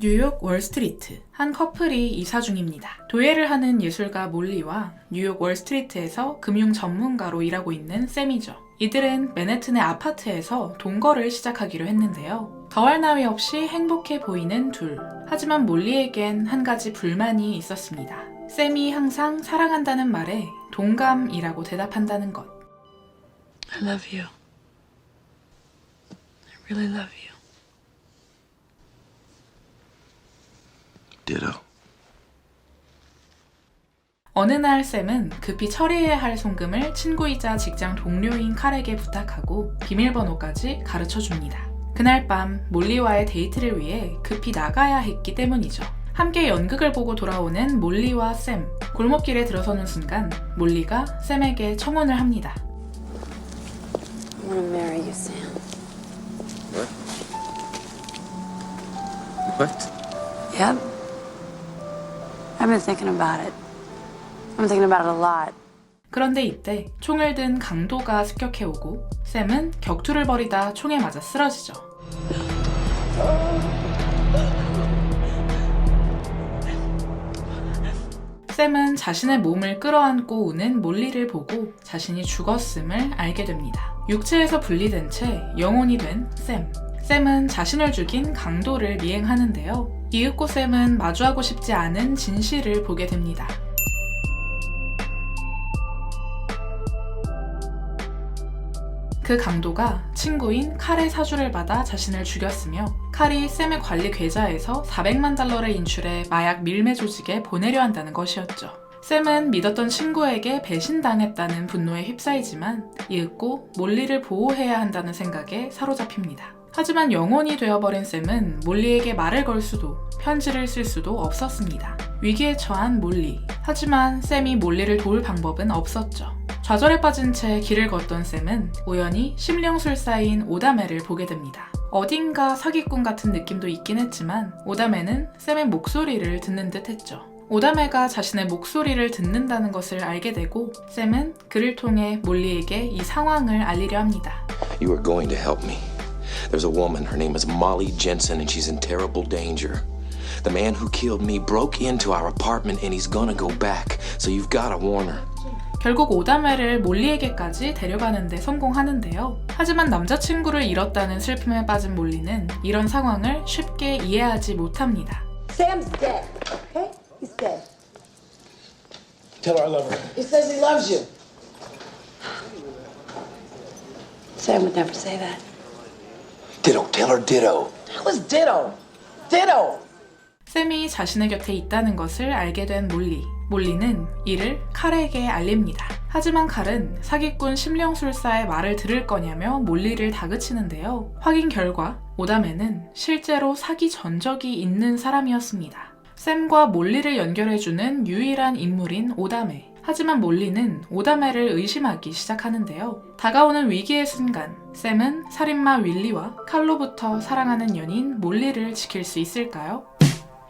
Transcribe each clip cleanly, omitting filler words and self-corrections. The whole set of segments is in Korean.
뉴욕 월스트리트. 한 커플이 이사 중입니다. 도예를 하는 예술가 몰리와 뉴욕 월스트리트에서 금융 전문가로 일하고 있는 샘이죠. 이들은 맨해튼의 아파트에서 동거를 시작하기로 했는데요. 더할 나위 없이 행복해 보이는 둘. 하지만 몰리에겐 한 가지 불만이 있었습니다. 샘이 항상 사랑한다는 말에 동감이라고 대답한다는 것. I love you. I really love you. Ditto. 어느 날 샘은 급히 처리해야 할 송금을 친구이자 직장 동료인 칼에게 부탁하고 비밀번호까지 가르쳐줍니다. 그날 밤 몰리와의 데이트를 위해 급히 나가야 했기 때문이죠. 함께 연극을 보고 돌아오는 몰리와 샘. 골목길에 들어서는 순간 몰리가 샘에게 청혼을 합니다. I want to marry you, Sam. What? What? Yep. I've been thinking about it. I've been thinking about it a lot. 그런데 이때 총을 든 강도가 습격해오고 샘은 격투를 벌이다 총에 맞아 쓰러지죠. 샘은 자신의 몸을 끌어안고 우는 몰리를 보고 자신이 죽었음을 알게 됩니다. 육체에서 분리된 채 영혼이 된 샘. 샘은 자신을 죽인 강도를 미행하는데요. 이윽고 샘은 마주하고 싶지 않은 진실을 보게 됩니다. 그 강도가 친구인 칼의 사주를 받아 자신을 죽였으며 칼이 샘의 관리 계좌에서 $400만 인출해 마약 밀매 조직에 보내려 한다는 것이었죠. 샘은 믿었던 친구에게 배신당했다는 분노에 휩싸이지만 이윽고 몰리를 보호해야 한다는 생각에 사로잡힙니다. 하지만 영혼이 되어버린 샘은 몰리에게 말을 걸 수도 편지를 쓸 수도 없었습니다. 위기에 처한 몰리. 하지만 샘이 몰리를 도울 방법은 없었죠. 좌절에 빠진 채 길을 걷던 샘은 우연히 심령술사인 오다메를 보게 됩니다. 어딘가 사기꾼 같은 느낌도 있긴 했지만 오다메는 샘의 목소리를 듣는 듯 했죠. 오다메가 자신의 목소리를 듣는다는 것을 알게 되고 샘은 그를 통해 몰리에게 이 상황을 알리려 합니다. You are going to help me. There's a woman, her name is Molly Jensen, and she's in terrible danger. The man who killed me broke into our apartment and he's gonna go back, so you've gotta warn her. 결국 오다메를 몰리에게까지 데려가는데 성공하는데요. 하지만 남자친구를 잃었다는 슬픔에 빠진 몰리는 이런 상황을 쉽게 이해하지 못합니다. Sam's dead, okay? He's dead. Tell her I love her. He says he loves you. Sam would never say that. Ditto, tell her ditto. That was ditto. Ditto. 샘이 자신의 곁에 있다는 것을 알게 된 몰리. 몰리는 이를 칼에게 알립니다. 하지만 칼은 사기꾼 심령술사의 말을 들을 거냐며 몰리를 다그치는데요. 확인 결과 오다메는 실제로 사기 전적이 있는 사람이었습니다. 샘과 몰리를 연결해주는 유일한 인물인 오다메. 하지만 몰리는 오다메를 의심하기 시작하는데요. 다가오는 위기의 순간 샘은 살인마 윌리와 칼로부터 사랑하는 연인 몰리를 지킬 수 있을까요?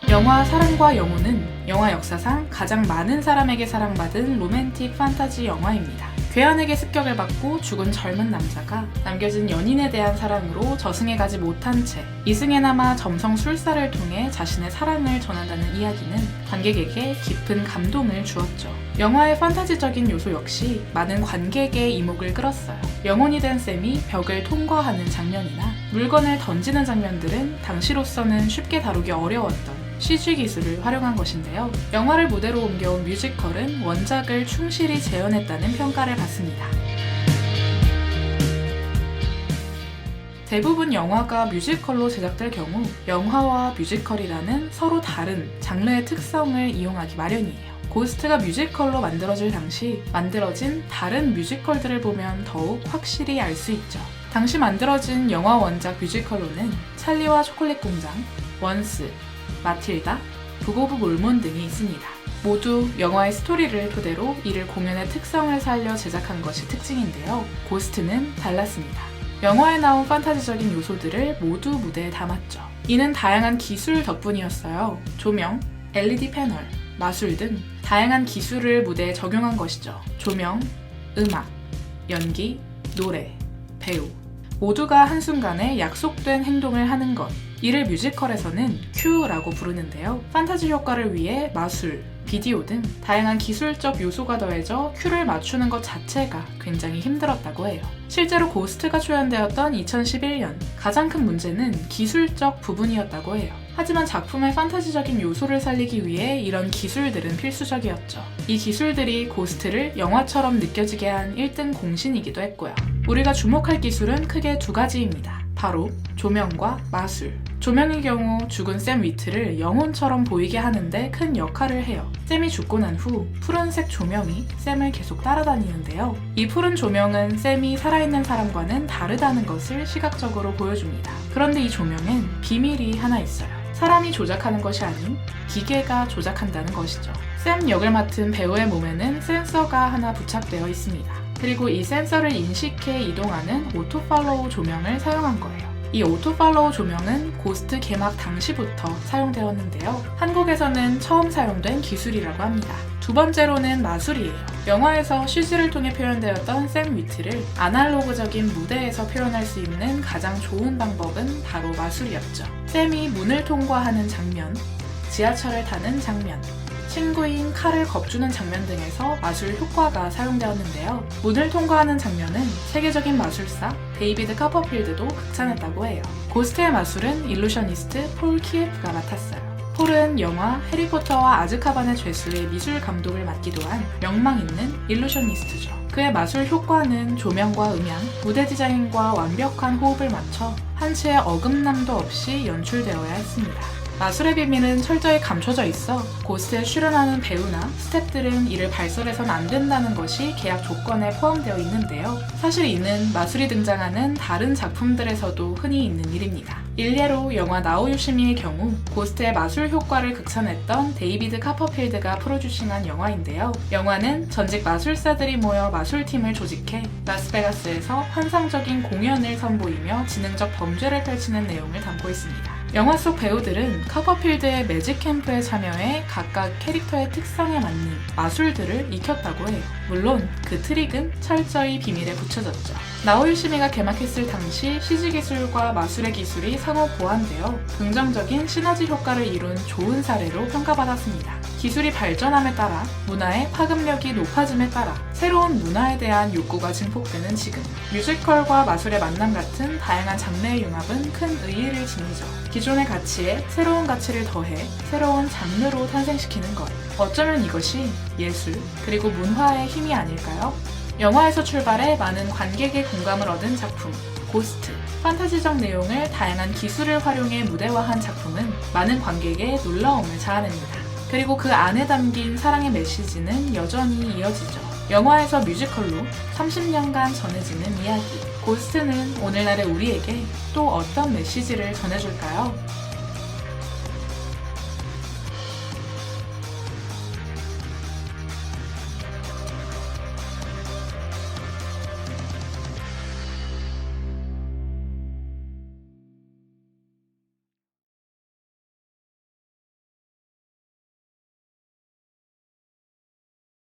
영화 사랑과 영혼은 영화 역사상 가장 많은 사람에게 사랑받은 로맨틱 판타지 영화입니다. 괴한에게 습격을 받고 죽은 젊은 남자가 남겨진 연인에 대한 사랑으로 저승에 가지 못한 채 이승에 남아 점성술사를 통해 자신의 사랑을 전한다는 이야기는 관객에게 깊은 감동을 주었죠. 영화의 판타지적인 요소 역시 많은 관객의 이목을 끌었어요. 영혼이 된 샘이 벽을 통과하는 장면이나 물건을 던지는 장면들은 당시로서는 쉽게 다루기 어려웠던 CG 기술을 활용한 것인데요. 영화를 무대로 옮겨온 뮤지컬은 원작을 충실히 재현했다는 평가를 받습니다. 대부분 영화가 뮤지컬로 제작될 경우 영화와 뮤지컬이라는 서로 다른 장르의 특성을 이용하기 마련이에요. 고스트가 뮤지컬로 만들어질 당시 만들어진 다른 뮤지컬들을 보면 더욱 확실히 알 수 있죠. 당시 만들어진 영화 원작 뮤지컬로는 찰리와 초콜릿 공장, 원스, 마틸다, 북 오브 몰몬 등이 있습니다. 모두 영화의 스토리를 토대로 이를 공연의 특성을 살려 제작한 것이 특징인데요. 고스트는 달랐습니다. 영화에 나온 판타지적인 요소들을 모두 무대에 담았죠. 이는 다양한 기술 덕분이었어요. 조명, LED 패널, 마술 등 다양한 기술을 무대에 적용한 것이죠. 조명, 음악, 연기, 노래, 배우 모두가 한순간에 약속된 행동을 하는 것, 이를 뮤지컬에서는 큐라고 부르는데요. 판타지 효과를 위해 마술, 비디오 등 다양한 기술적 요소가 더해져 큐를 맞추는 것 자체가 굉장히 힘들었다고 해요. 실제로 고스트가 초연되었던 2011년 가장 큰 문제는 기술적 부분이었다고 해요. 하지만 작품의 판타지적인 요소를 살리기 위해 이런 기술들은 필수적이었죠. 이 기술들이 고스트를 영화처럼 느껴지게 한 1등 공신이기도 했고요. 우리가 주목할 기술은 크게 두 가지입니다. 바로 조명과 마술. 조명의 경우 죽은 샘 위트를 영혼처럼 보이게 하는데 큰 역할을 해요. 샘이 죽고 난 후 푸른색 조명이 샘을 계속 따라다니는데요. 이 푸른 조명은 샘이 살아있는 사람과는 다르다는 것을 시각적으로 보여줍니다. 그런데 이 조명엔 비밀이 하나 있어요. 사람이 조작하는 것이 아닌 기계가 조작한다는 것이죠. 샘 역을 맡은 배우의 몸에는 센서가 하나 부착되어 있습니다. 그리고 이 센서를 인식해 이동하는 오토팔로우 조명을 사용한 거예요. 이 오토팔로우 조명은 고스트 개막 당시부터 사용되었는데요. 한국에서는 처음 사용된 기술이라고 합니다. 두 번째로는 마술이에요. 영화에서 CG를 통해 표현되었던 샘 위트를 아날로그적인 무대에서 표현할 수 있는 가장 좋은 방법은 바로 마술이었죠. 샘이 문을 통과하는 장면, 지하철을 타는 장면, 친구인 칼을 겁주는 장면 등에서 마술 효과가 사용되었는데요. 문을 통과하는 장면은 세계적인 마술사 데이비드 카퍼필드도 극찬했다고 해요. 고스트의 마술은 일루셔니스트 폴 키에프가 맡았어요. 폴은 영화 해리포터와 아즈카반의 죄수의 미술 감독을 맡기도 한 명망 있는 일루셔니스트죠. 그의 마술 효과는 조명과 음향, 무대 디자인과 완벽한 호흡을 맞춰 한치의 어긋남도 없이 연출되어야 했습니다. 마술의 비밀은 철저히 감춰져 있어 고스트에 출연하는 배우나 스태프들은 이를 발설해선 안 된다는 것이 계약 조건에 포함되어 있는데요. 사실 이는 마술이 등장하는 다른 작품들에서도 흔히 있는 일입니다. 일례로 영화 나우 요시미의 경우 고스트의 마술 효과를 극찬했던 데이비드 카퍼필드가 프로듀싱한 영화인데요. 영화는 전직 마술사들이 모여 마술팀을 조직해 라스베가스에서 환상적인 공연을 선보이며 지능적 범죄를 펼치는 내용을 담고 있습니다. 영화 속 배우들은 카퍼필드의 매직 캠프에 참여해 각각 캐릭터의 특성에 맞는 마술들을 익혔다고 해요. 물론 그 트릭은 철저히 비밀에 붙여졌죠. 나오요시미가 개막했을 당시 CG 기술과 마술의 기술이 상호 보완되어 긍정적인 시너지 효과를 이룬 좋은 사례로 평가받았습니다. 기술이 발전함에 따라 문화의 파급력이 높아짐에 따라 새로운 문화에 대한 욕구가 증폭되는 지금, 뮤지컬과 마술의 만남 같은 다양한 장르의 융합은 큰 의의를 지니죠. 기존의 가치에 새로운 가치를 더해 새로운 장르로 탄생시키는 것. 어쩌면 이것이 예술, 그리고 문화의 힘이 아닐까요? 영화에서 출발해 많은 관객의 공감을 얻은 작품, 고스트. 판타지적 내용을 다양한 기술을 활용해 무대화한 작품은 많은 관객의 놀라움을 자아냅니다. 그리고 그 안에 담긴 사랑의 메시지는 여전히 이어지죠. 영화에서 뮤지컬로 30년간 전해지는 이야기. 고스트는 오늘날의 우리에게 또 어떤 메시지를 전해줄까요?